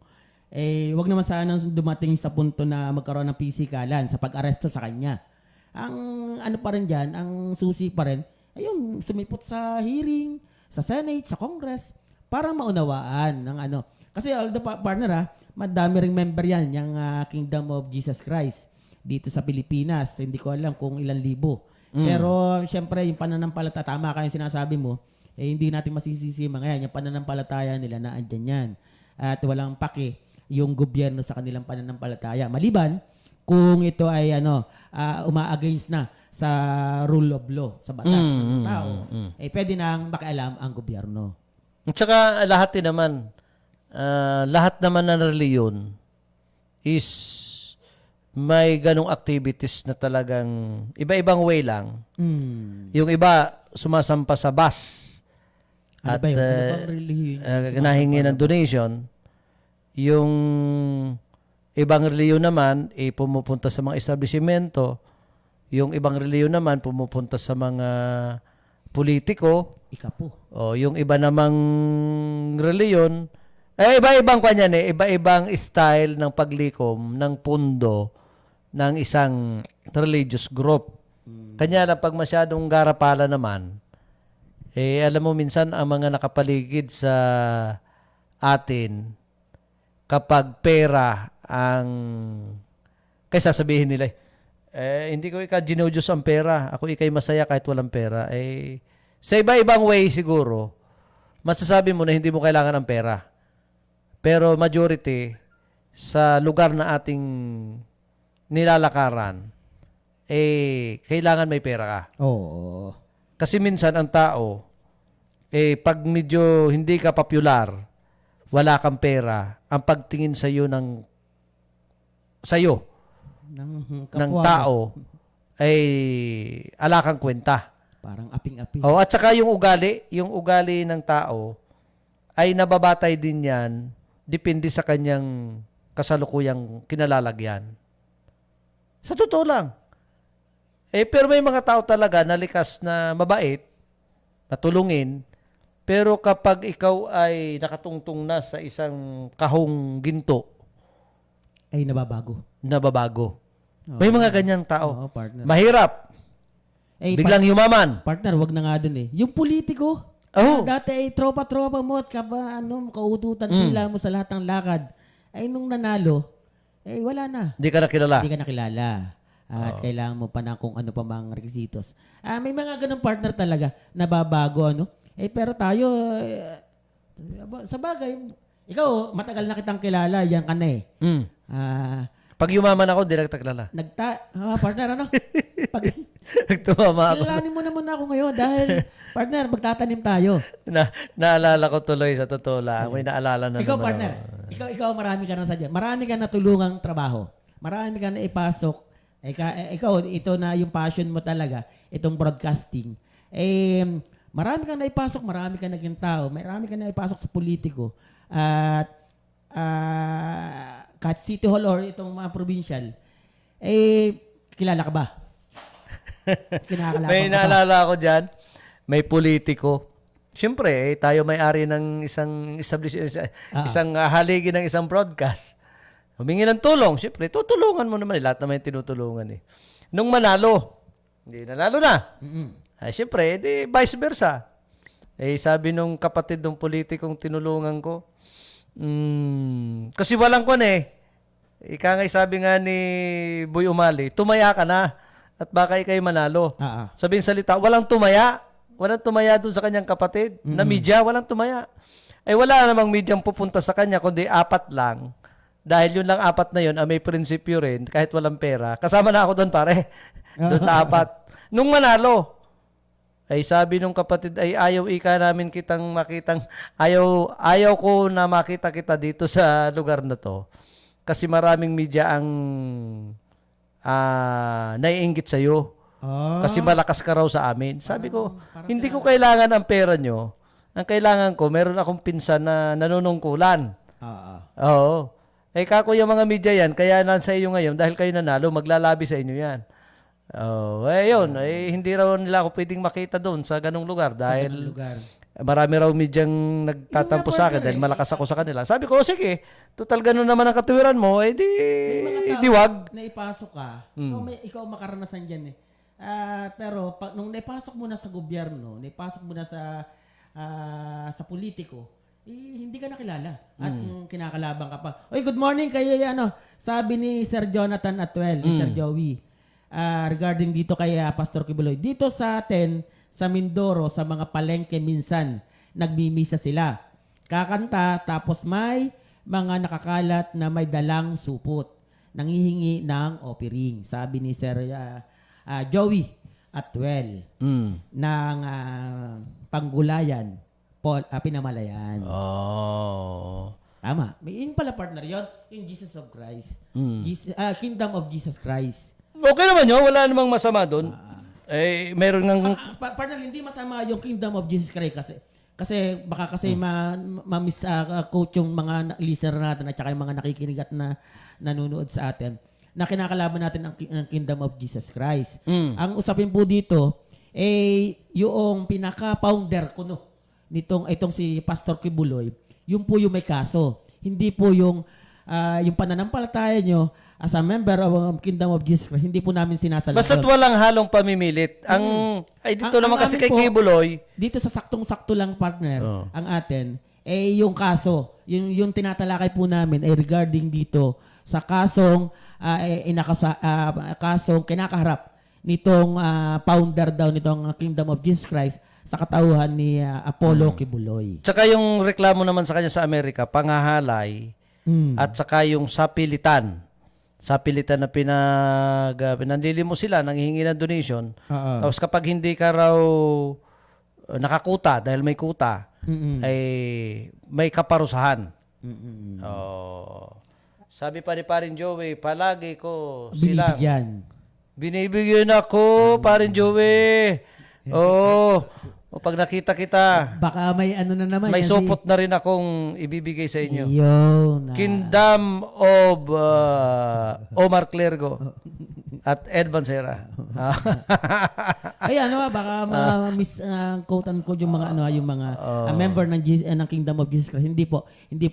Wag naman sana dumating sa punto na magkaroon ng pisikalan sa pag-aresto sa kanya. Ang pa rin dyan, ang susi pa rin, ayun, sumipot sa hearing, sa Senate, sa Congress, para maunawaan ng Kasi although partner madami ring member yan, yung Kingdom of Jesus Christ dito sa Pilipinas. Hindi ko alam kung ilan libo. Pero syempre yung pananampalataya, tama ka yung sinasabi mo, hindi natin masisisi mga yan. Yung pananampalataya nila na andyan yan. At walang paki yung gobyerno sa kanilang pananampalataya. Maliban kung ito ay uma-against na sa rule of law, sa batas ng tao, pwede nang makialam ang gobyerno. At saka lahat naman ng reliyon is may ganong activities na talagang iba-ibang way lang. Yung iba sumasampa sa bus at nahingi ng donation. Yung ibang reliyon naman pumupunta sa mga establishmento. Yung ibang reliyon naman pumupunta sa mga politiko. Ikapo. Yung iba namang reliyon, iba-ibang kanyan iba-ibang style ng paglikom ng pundo ng isang religious group. Kanya lang pag masyadong garapala naman, alam mo minsan ang mga nakapaligid sa atin, kapag pera ang, kaysa sabihin nila, hindi ko ika-ginudyos ang pera, ako ikay masaya kahit walang pera, sa iba-ibang way siguro, masasabi mo na hindi mo kailangan ng pera. Pero majority, sa lugar na ating nilalakaran, kailangan may pera ka. Oo. Kasi minsan ang tao, pag medyo hindi ka popular, wala kang pera, ang pagtingin sa'yo ng tao, ay ala kang kwenta. Parang aping-aping. At saka yung ugali ng tao ay nababatay din yan depende sa kanyang kasalukuyang kinalalagyan. Sa totoo lang. Pero may mga tao talaga na likas na mabait, matulungin, pero kapag ikaw ay nakatungtong na sa isang kahong ginto, ay nababago. May mga ganyang tao. Oo, partner. Mahirap. Biglang yumaman. Partner, wag na nga dun eh. Yung politiko, Oh. dati ay tropa-tropa mo at kaututan nila mo sa lahat ng lakad. Ay nung nanalo, wala na. Hindi ka nakilala. Hindi ka nakilala. At kailangan mo pa na kung ano pa mga requisitos. May mga ganung partner talaga na babago, ano? Pero tayo, sa bagay, ikaw, matagal na kitang kilala, yan ka na eh. Mm. Pag yumaman ako, di na kita kilala. Partner, ano? Nagtumama ako. Kilalanin mo naman ako ngayon dahil, partner, magtatanim tayo. Naalala ko tuloy sa totoo lang. May naalala na Ikaw, naman partner, ako. ikaw marami ka na sadya. Marami ka na tulungang trabaho. Marami ka na ipasok. Ikaw, ito na yung passion mo talaga, itong broadcasting. Marami ka na ipasok, marami ka naging tao, marami ka na ipasok sa politiko. At kahit City Hall or itong mga provincial, kilala ka ba? Kinakalaban May ka ba? naalala ako dyan. May politiko. Siyempre, tayo may-ari ng isang isang haligi ng isang broadcast. Humingi ng tulong. Siyempre, tutulungan mo naman. Lahat naman yung tinutulungan eh. Nung manalo, hindi nanalo na. Siyempre, vice versa. Sabi nung kapatid ng politikong tinulungan ko, kasi walang kwan eh. Ika nga sabi nga ni Boy Umali, tumaya ka na at baka ikay manalo. Sabihin salita, walang tumaya. Walang tumaya dun sa kanyang kapatid. Na media, walang tumaya. Wala namang medyang pupunta sa kanya, kundi 4 lang. Dahil yun lang 4 na yun, may prinsipyo rin, kahit walang pera. Kasama na ako doon, pare. Doon sa 4. Nung manalo, sabi nung kapatid, ayaw ika namin kitang makitang, ayaw ko na makita kita dito sa lugar na to. Kasi maraming media ang naiinggit sa'yo. Kasi malakas ka raw sa amin. Sabi ko, hindi ko kailangan ang pera nyo. Ang kailangan ko, meron akong pinsan na nanunungkulan. Oo. Kako yung mga media yan, kaya nasa iyo ngayon, dahil kayo nanalo, maglalabi sa inyo yan. Yun. Hindi raw nila ako pwedeng makita doon sa ganung lugar dahil marami raw medyang nagtatampo sa akin dahil malakas ako sa kanila. Sabi ko, sige, total ganun naman ang katuwiran mo, di wag. Naipasok ka, ikaw makaranasan dyan eh. Pero nung naipasok mo na sa gobyerno, naipasok mo na sa politiko, hindi ka nakilala. At kinakalaban ka pa. Oy, good morning kayo. Sabi ni Sir Jonathan Atwell, ni Sir Joey, regarding dito kay Pastor Kibuloy. Dito sa atin, sa Mindoro, sa mga palengke minsan, nagmimisa sila. Kakanta, tapos may mga nakakalat na may dalang supot. Nangihingi ng offering. Sabi ni Sir Joey Atwell ng Panggulayan, Pinamalayan. Tama. Yun pala partner yun. Yung Jesus of Christ. Kingdom of Jesus Christ. Okay naman yun. Wala namang masama doon. Meron ng... Partner, hindi masama yung Kingdom of Jesus Christ kasi baka ma-misquote yung mga listener natin at saka yung mga nakikinig at nanonood sa atin na kinakalaban natin ang Kingdom of Jesus Christ. Ang usapin po dito, yung pinaka-founder ko itong si Pastor Kibuloy, yung po yung may kaso. Hindi po yung pananampalataya nyo as a member of Kingdom of Jesus Christ, hindi po namin sinasalat. Basta't walang halong pamimilit. Dito naman kasi kay Kibuloy. Dito sa saktong-sakto lang partner, ang atin, yung kaso, yung tinatalakay po namin regarding dito sa kasong kasong kinakaharap nitong founder daw nitong Kingdom of Jesus Christ sa katauhan ni Apollo Kibuloy. Tsaka yung reklamo naman sa kanya sa Amerika, pangahalay, at saka yung sapilitan. Sapilitan na pinanlili mo sila, nanghihingi ng donation. Tapos kapag hindi ka raw nakakuta dahil may kuta, may kaparusahan. Sabi pa ni Parin Joey, palagi ko sila binibigyan ako, Parin Joey. Pag nakita kita, baka may na naman. may supot na rin akong ibibigay sa inyo. Kingdom of Omar Clergo at Ed Bansera. Baka ma-misquote yung mga yung mga member ng Kingdom of Jesus Christ. Hindi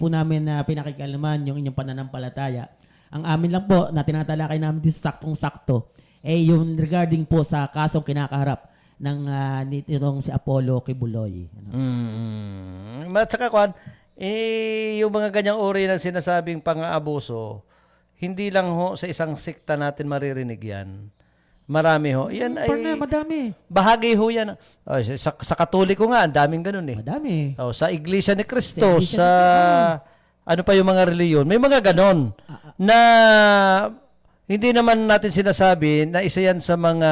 po namin pinakikalaman yung inyong pananampalataya. Ang amin lang po na tinatalakay namin dito saktong-sakto yung regarding po sa kasong kinakaharap ng nitong si Apollo Kibuloy. At saka kwan, yung mga ganyang uri ng sinasabing pang-aabuso, hindi lang ho sa isang sekta natin maririnig yan. Marami ho. Yan ay Partner, madami. bahagi ho yan. Oh, sa Katoliko nga, ang daming ganun eh. Madami. Oh, sa Iglesia ni Cristo, Iglesia sa ano pa yung mga reliyon, may mga ganon na hindi naman natin sinasabi na isa yan sa mga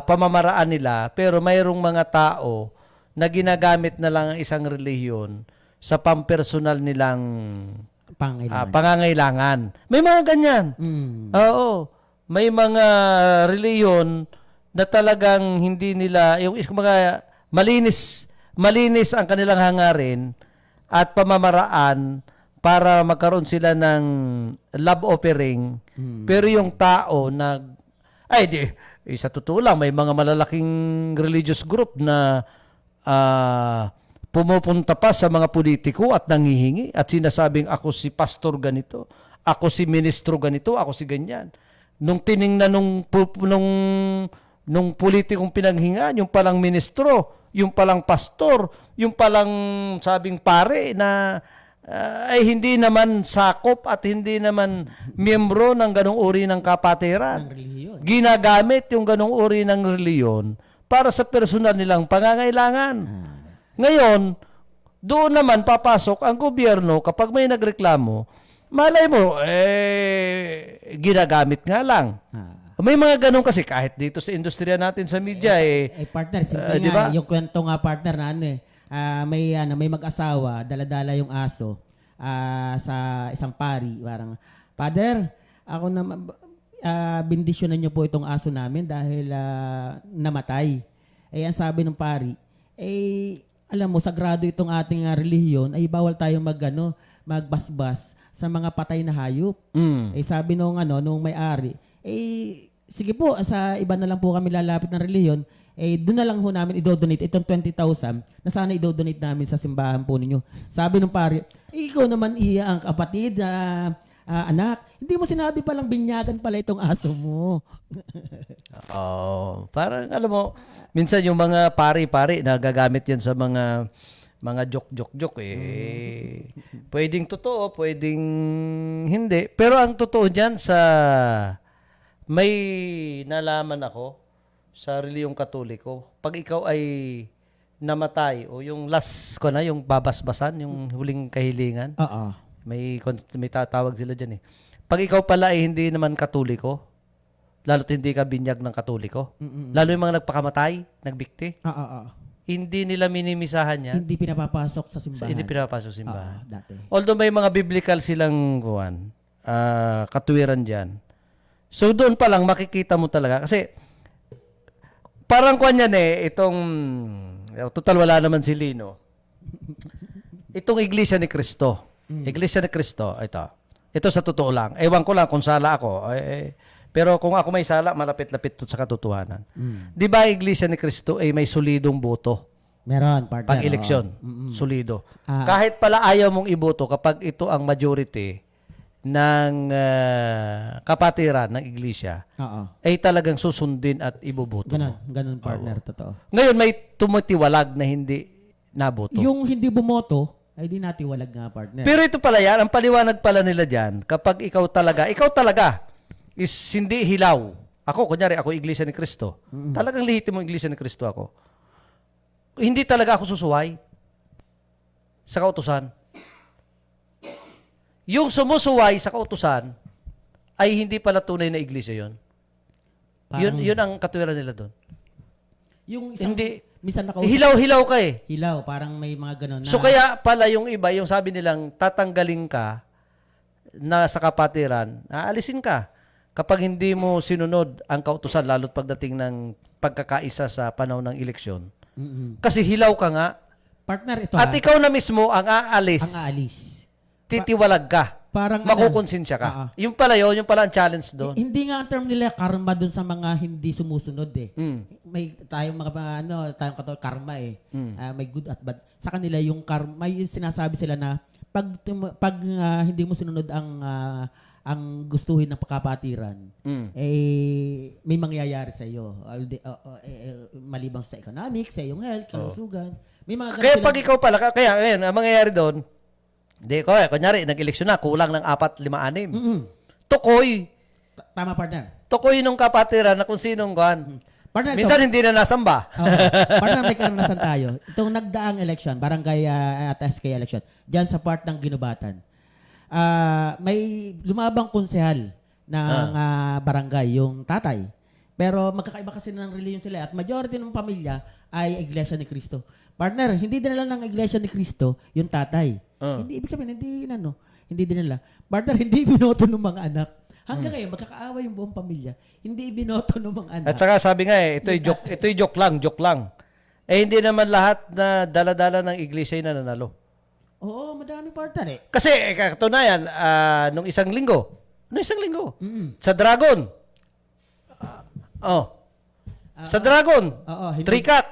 pamamaraan nila, pero mayroong mga tao na ginagamit na lang ang isang reliyon sa pampersonal nilang Pangailangan. pangangailangan. May mga ganyan. Oo. May mga reliyon na talagang hindi nila, yung mga malinis ang kanilang hangarin at pamamaraan para magkaroon sila ng love offering. Pero yung tao sa totoo lang, may mga malalaking religious group na pumupunta pa sa mga politiko at nangihingi at sinasabing ako si pastor ganito, ako si ministro ganito, ako si ganyan. Nung tiningnan nung politikong pinanghingan, yung palang ministro, yung palang pastor, yung palang sabing pare na ay hindi naman sakop at hindi naman miyembro ng ganong uri ng kapatiran. Ng reliyon. Ginagamit yung ganong uri ng reliyon para sa personal nilang pangangailangan. Ngayon, doon naman papasok ang gobyerno kapag may nagreklamo, malay mo, ginagamit nga lang. May mga ganun kasi kahit dito sa industriya natin sa media Partner, simple nga, diba? yung kwento nga partner na may mag-asawa, dala-dala yung aso sa isang pari, parang, Father, ako na bendisyonan niyo po itong aso namin dahil namatay. Ang sabi ng pari, alam mo, sagrado itong ating relihiyon, ay bawal tayong magbasbas sa mga patay na hayop. Sabi nung may-ari, sige po, sa iba na lang po kami lalapit ng relihiyon, doon na lang ho namin i-donate itong 20,000 na sana i-donate namin sa simbahan po ninyo. Sabi ng pari, ikaw naman ang kapatid, anak, hindi mo sinabi palang binyagan pala itong aso mo. Parang alam mo, minsan yung mga pari-pari nagagamit yan sa mga joke-joke pwedeng totoo, pwedeng hindi. Pero ang totoo diyan may nalaman ako sa reliyong Katoliko. Pag ikaw ay namatay o yung last ko na, yung babasbasan, yung huling kahilingan. Oo. May tatawag sila diyan eh. Pag ikaw pala ay hindi naman Katoliko, lalo't hindi ka binyag ng Katoliko, lalo yung mga nagpakamatay, nagbikti, hindi nila minimisahan yan. Hindi pinapapasok sa simbahan. Hindi pinapasok sa simbahan. Dati. Although may mga biblical silang katuwiran dyan. So doon pa lang makikita mo talaga. Kasi parang kuwan yan total wala naman si Lino. Itong Iglesia ni Cristo. Iglesia ni Cristo, ito sa totoo lang. Ewan ko lang kung sala ako. Pero kung ako may sala, malapit-lapit sa katotohanan. Di ba Iglesia ni Cristo ay may solidong boto? Meron, partner. Pag-eleksyon, solido. Kahit pala ayaw mong iboto kapag ito ang majority ng kapatiran ng Iglesia, ay talagang susundin at iboboto mo. Ganun partner, totoo. Ngayon may tumitiwalag na hindi naboto. Yung hindi bumoto, ay di natiwalag nga partner. Pero ito pala yan, ang paliwanag pala nila dyan, kapag ikaw talaga is hindi hilaw. Ako, kunyari, ako Iglesia ni Cristo. Talagang lehitimong Iglesia ni Cristo ako. Hindi talaga ako susuway sa kautusan. Yung sumusuway sa kautusan ay hindi pala tunay na iglesia yon. Yun ang katuwiran nila doon. Yung isang, Hindi. minsan nakausap. Hilaw-hilaw ka eh. Hilaw, parang may mga ganun na. So kaya pala yung iba, yung sabi nilang tatanggalin ka na sa kapatiran, aalisin ka kapag hindi mo sinunod ang kautusan, lalo't pagdating ng pagkakaisa sa panahon ng eleksyon. Kasi hilaw ka nga. Partner, ito At ikaw na mismo ang aalis. ang aalis. Titiwalag ka. Parang Makukonsensya ka. Yung pala ang challenge doon. Hindi nga ang term nila karma dun sa mga hindi sumusunod eh. May tayong tayong karma eh. May good at bad. Sa kanila yung karma, may sinasabi sila na pag hindi mo sinunod ang ang gustuhin ng kapatiran, may mangyayari sa iyo. Maliban sa economics, sa iyong health, kalusugan. May mga Kaya pag ikaw pala, kaya ngayon, ang mangyayari doon, kunyari, nag-eleksyon na, kulang ng 4, 5, 6. Tukoy. Tama, partner. Tukoy nung kapatiran na kung sinong kuhan. Partner, Minsan hindi na nasamba. partner, may karanasan tayo. Itong nagdaang election, barangay at SK election, dyan sa part ng Ginubatan, may lumabang konsehal ng barangay, yung tatay. Pero magkakaiba kasi ng reliyon sila at majority ng pamilya ay Iglesia ni Cristo. Partner, hindi dinala ng Iglesia ni Cristo yung tatay. Hindi, ibig sabihin, hindi dinala. Partner, hindi binoto ng mga anak. Hanggang ngayon, magkakaaway yung buong pamilya. Hindi ibinoto ng mga anak. At saka sabi nga ito'y joke lang. Eh hindi naman lahat na dala-dala ng iglesia yung nananalo. Oo, madaming partner eh. Kasi katunayan, nung isang linggo, sa Dragon. Sa Dragon, Oo, Trikat.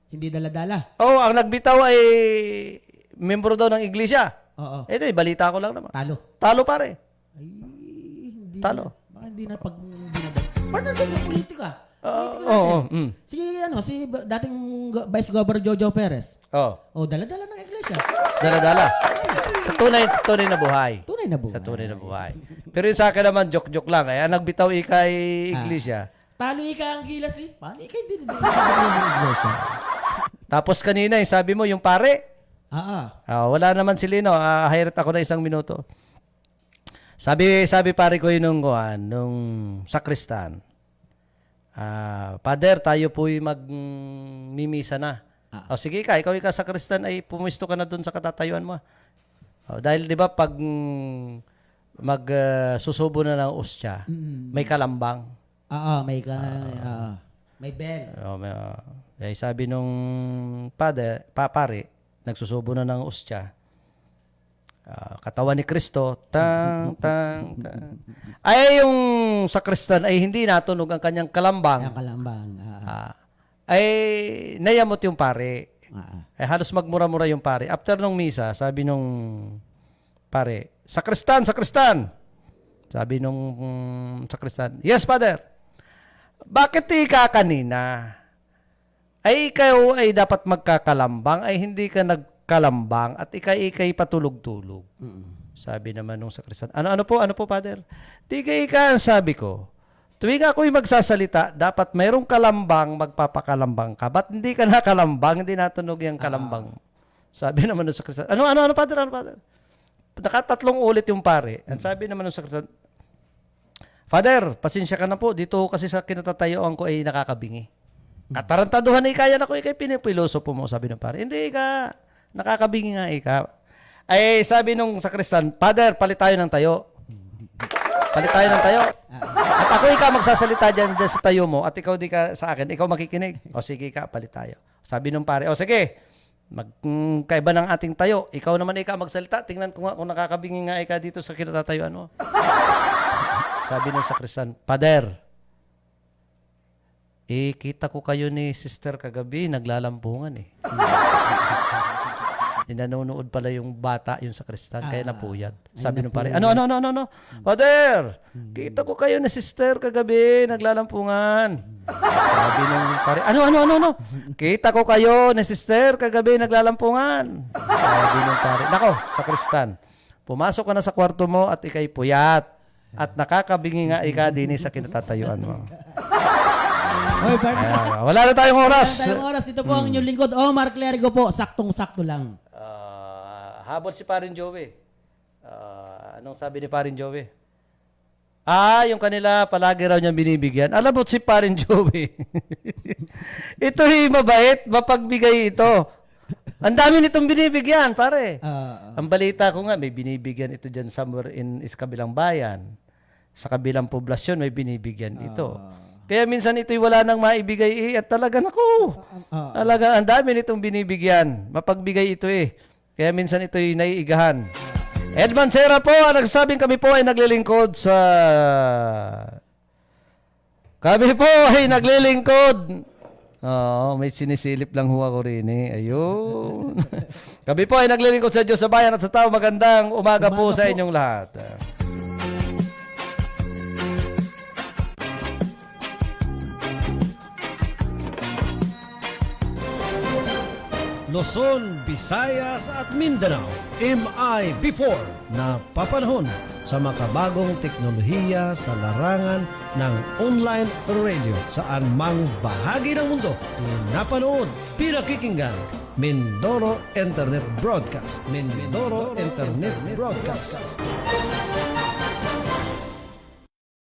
hindi dala-dala. Ang nagbitaw ay membro daw ng iglesia. Oo. Ito, balita ko lang naman. Talo. Pare. Ay, hindi Talo. Baka hindi na partner doon sa politika. Si dating Vice Governor Jojo Perez. Dala-dala ng iglesia. Dala-dala. Sa tunay na buhay. Tunay na buhay. Sa tunay na buhay. Pero yung sa akin naman, joke-joke lang. Nagbitaw ikay iglesia. Talo ika ang gilas eh. Paano ika hindi ng iglesia? Tapos kanina, sabi mo, yung pare. Wala naman si Lino. Hirat ako na 1 minuto. Sabi pare ko yun nung sakristan. Father, tayo po'y magmimisa na. Sige ikaw sakristan ay pumisto ka na doon sa katatayuan mo. Dahil 'di ba pag susubo na ng ostya, may kalambang. May bell. Sabi nung pare, nagsusubo na ng ostya. Katawan ni Kristo, tang. Ay, yung sakristan ay hindi natunog ang kanyang kalambang. Ay, nayamot yung pare. Ay, halos magmura-mura yung pare. After nung misa, sabi nung pare, sakristan! Sabi nung sakristan, yes, Father. Bakit ika kanina? Ay, ikaw ay dapat magkakalambang, ay hindi ka nagkalambang at ikay patulog-tulog. Sabi naman nung sakristan, ano po, Father? Di ka ang sabi ko. Tuwing ako'y magsasalita, dapat mayroong kalambang, magpapakalambang ka. Ba't hindi ka nakalambang, hindi natunog yung kalambang? Sabi naman nung sakristan, ano, Father? Nakatatlong ulit yung pare. At sabi naman nung sakristan, Father, pasensya ka na po. Dito kasi sa kinatatayuan ko ay nakakabingi. Katarantaduhan na ikaya na ko, ikay pinipilosopo mo, sabi ng pare. Hindi, nakakabingi nga ika. Ay, sabi nung sakristan, Father, palit tayo ng tayo. At ako magsasalita dyan sa tayo mo at ikaw di ka sa akin, ikaw makikinig. O sige palit tayo. Sabi nung pare, sige, magkaiba ng ating tayo. Ikaw naman magsalita. Tingnan ko nga kung nakakabingi nga dito sa kinatatayuan mo. Sabi nung sakristan, Father, kita ko kayo ni sister kagabi, naglalampungan eh. Nanonood pala yung bata, yung sakristan, kaya napuyat. Sabi nung pare, ano? Father, kita ko kayo ni sister kagabi, naglalampungan. Sabi nung pare, ano? Kita ko kayo ni sister kagabi, naglalampungan. Sabi nung pare, nako, sakristan, pumasok ka na sa kwarto mo at ikay puyat. At nakakabingi nga din sa kinatatayuan mo. Wala na tayong oras. Ito po ang inyong lingkod, Omar Clerigo po. Saktong-sakto lang. Habol si Parin Joey. Anong sabi ni Parin Joey? Yung kanila palagi raw niya binibigyan. Alam mo si Parin Joey. Ito'y mabait, mapagbigay ito. Ang dami nitong binibigyan, pare. Ang balita ko nga, may binibigyan ito dyan somewhere in kabilang bayan. Sa kabilang poblasyon, may binibigyan ito. Kaya minsan ito'y wala nang maibigay at talaga talaga ang dami nitong binibigyan. Mapagbigay ito Kaya minsan ito'y naiigahan. Edman Serra po, ang nagsasabing kami po ay naglilingkod sa... Kami po ay naglilingkod. May sinisilip lang huwa ko rin Ayun. Kami po ay naglilingkod sa Diyos sa bayan at sa tao. Magandang umaga po sa inyong lahat. Luzon, Visayas at Mindanao. MI Before na papanahon sa makabagong teknolohiya sa larangan ng online radio saan mang bahagi ng mundo napanood, pinakikinggan. Mindoro Internet Broadcast. Mindoro Internet Broadcast.